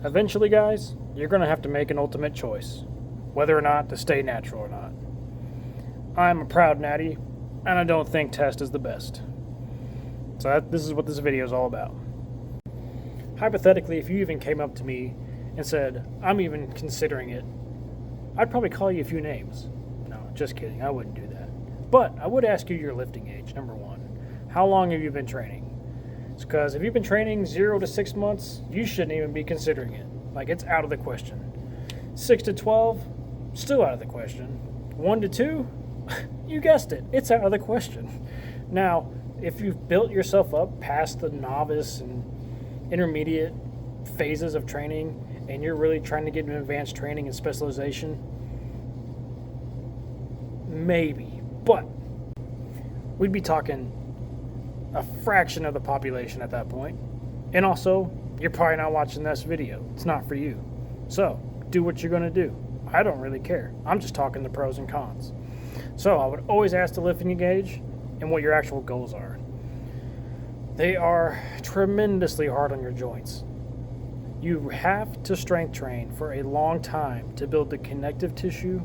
Eventually, guys, you're going to have to make an ultimate choice, whether or not to stay natural or not. I'm a proud natty, and I don't think test is the best. So this is what this video is all about. Hypothetically, if you even came up to me and said, I'm even considering it, I'd probably call you a few names. No, just kidding, I wouldn't do that. But I would ask you your lifting age, number one. How long have you been training? It's because if you've been training 0 to 6 months, you shouldn't even be considering it. Like, it's out of the question. 6 to 12, still out of the question. 1 to 2, you guessed it, it's out of the question. Now, if you've built yourself up past the novice and intermediate phases of training, and you're really trying to get into advanced training and specialization, maybe, but we'd be talking a fraction of the population at that point. And also, you're probably not watching this video. It's not for you. So, do what you're going to do. I don't really care. I'm just talking the pros and cons. So, I would always ask the lifting gauge and what your actual goals are. They are tremendously hard on your joints. You have to strength train for a long time to build the connective tissue,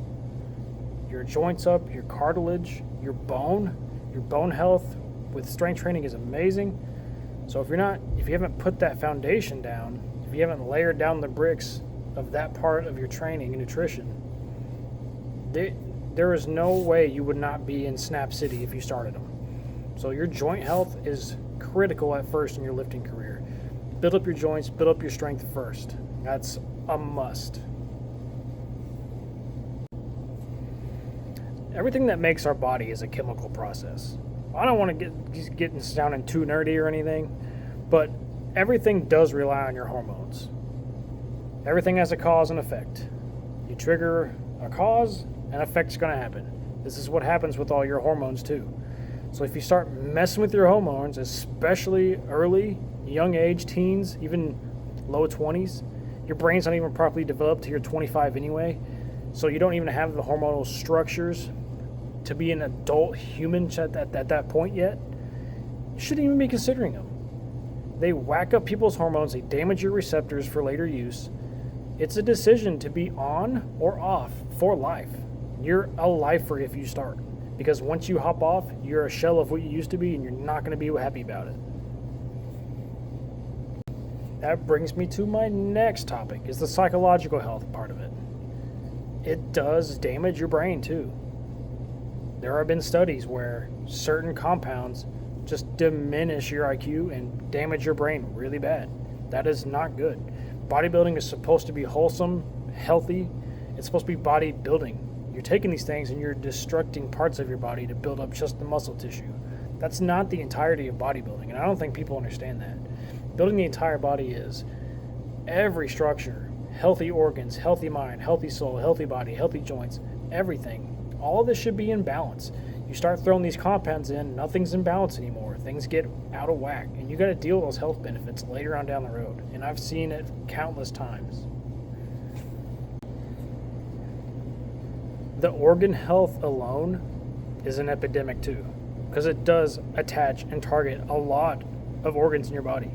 your joints up, your cartilage, your bone health with strength training is amazing. So if you haven't put that foundation down, if you haven't layered down the bricks of that part of your training and nutrition, there is no way you would not be in Snap City if you started them. So your joint health is critical at first in your lifting career. Build up your joints, build up your strength first. That's a must. Everything that makes our body is a chemical process. I don't want to get sounding too nerdy or anything, but everything does rely on your hormones. Everything has a cause and effect. You trigger a cause, an effect's going to happen. This is what happens with all your hormones too. So if you start messing with your hormones, especially early, young age, teens, even low 20s, your brain's not even properly developed till you're 25 anyway, so you don't even have the hormonal structures to be an adult human at that point yet. You shouldn't even be considering them. They whack up people's hormones, they damage your receptors for later use. It's a decision to be on or off for life. You're a lifer if you start, because once you hop off, you're a shell of what you used to be and you're not going to be happy about it. That brings me to my next topic, is the psychological health part of it. It does damage your brain too. There have been studies where certain compounds just diminish your IQ and damage your brain really bad. That is not good. Bodybuilding is supposed to be wholesome, healthy. It's supposed to be bodybuilding. You're taking these things and you're destructing parts of your body to build up just the muscle tissue. That's not the entirety of bodybuilding, and I don't think people understand that. Building the entire body is every structure, healthy organs, healthy mind, healthy soul, healthy body, healthy joints, everything. All of this should be in balance. You start throwing these compounds in, nothing's in balance anymore. Things get out of whack, and you got to deal with those health benefits later on down the road. And I've seen it countless times. The organ health alone is an epidemic too, because it does attach and target a lot of organs in your body.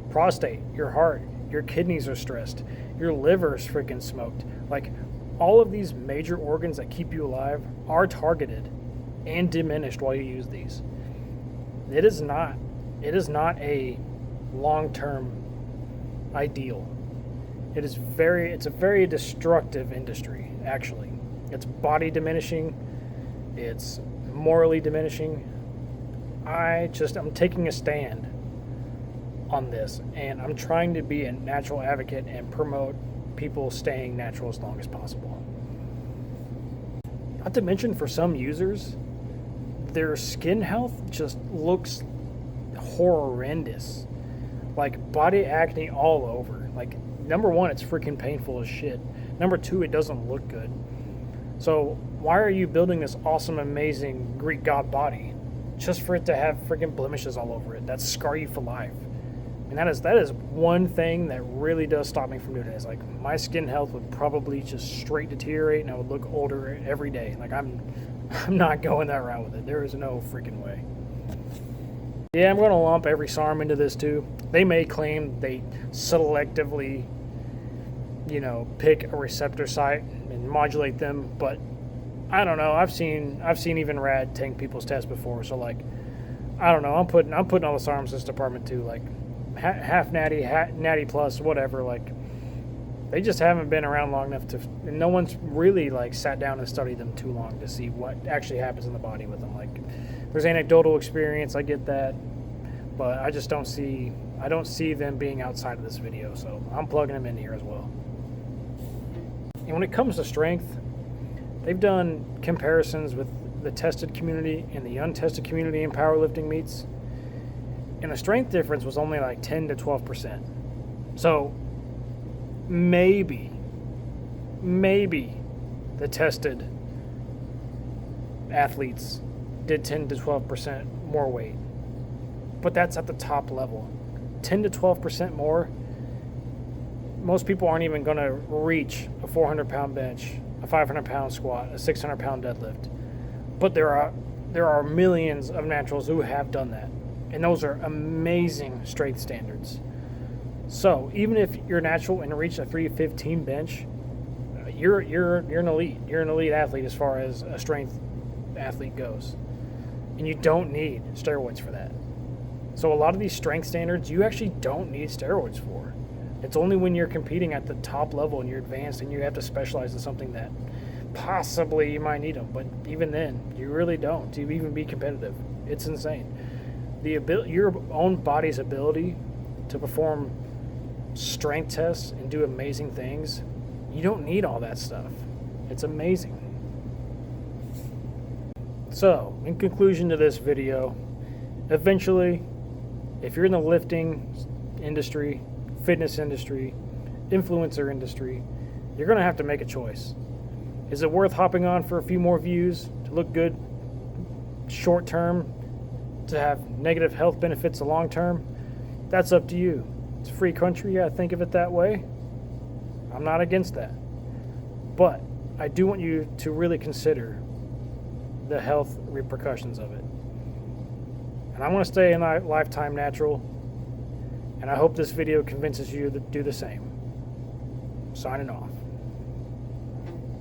Prostate, your heart, your kidneys are stressed, your liver's freaking smoked. Like, all of these major organs that keep you alive are targeted and diminished while you use these. It is not a long-term ideal. It's a very destructive industry, actually. It's body diminishing, it's morally diminishing. I'm taking a stand on this, and I'm trying to be a natural advocate and promote people staying natural as long as possible. Not to mention, for some users, their skin health just looks horrendous. Like, body acne all over. Like, number one, it's freaking painful as shit. Number two, it doesn't look good. So why are you building this awesome, amazing Greek god body just for it to have freaking blemishes all over it that scar you for life? And that is one thing that really does stop me from doing it. It's like, my skin health would probably just straight deteriorate, and I would look older every day. Like, I'm not going that route with it. There is no freaking way. Yeah, I'm going to lump every SARM into this too. They may claim they selectively pick a receptor site and modulate them. But I don't know. I've seen even rad tank people's tests before. So like, I don't know. I'm putting all the Sarms in this department too. Like half natty, natty plus, whatever. Like they just haven't been around long enough and no one's really like sat down and studied them too long to see what actually happens in the body with them. Like there's anecdotal experience, I get that, but I just don't see them being outside of this video. So I'm plugging them in here as well. And when it comes to strength, they've done comparisons with the tested community and the untested community in powerlifting meets, and the strength difference was only like 10 to 12%. So maybe the tested athletes did 10 to 12% more weight, but that's at the top level. 10 to 12% more. Most people aren't even going to reach a 400-pound bench, a 500-pound squat, a 600-pound deadlift. But there are millions of naturals who have done that, and those are amazing strength standards. So even if you're natural and reach a 315 bench, you're an elite. You're an elite athlete as far as a strength athlete goes, and you don't need steroids for that. So a lot of these strength standards you actually don't need steroids for. It's only when you're competing at the top level and you're advanced and you have to specialize in something that possibly you might need them. But even then, you really don't to even be competitive. It's insane. Your own body's ability to perform strength tests and do amazing things, you don't need all that stuff. It's amazing. So, in conclusion to this video, eventually, if you're in the lifting industry, fitness industry, influencer industry, you're going to have to make a choice. Is it worth hopping on for a few more views to look good short term, to have negative health benefits the long term? That's up to you. It's a free country. I think of it that way. I'm not against that. But I do want you to really consider the health repercussions of it. And I want to stay in lifetime natural. And I hope this video convinces you to do the same. Signing off.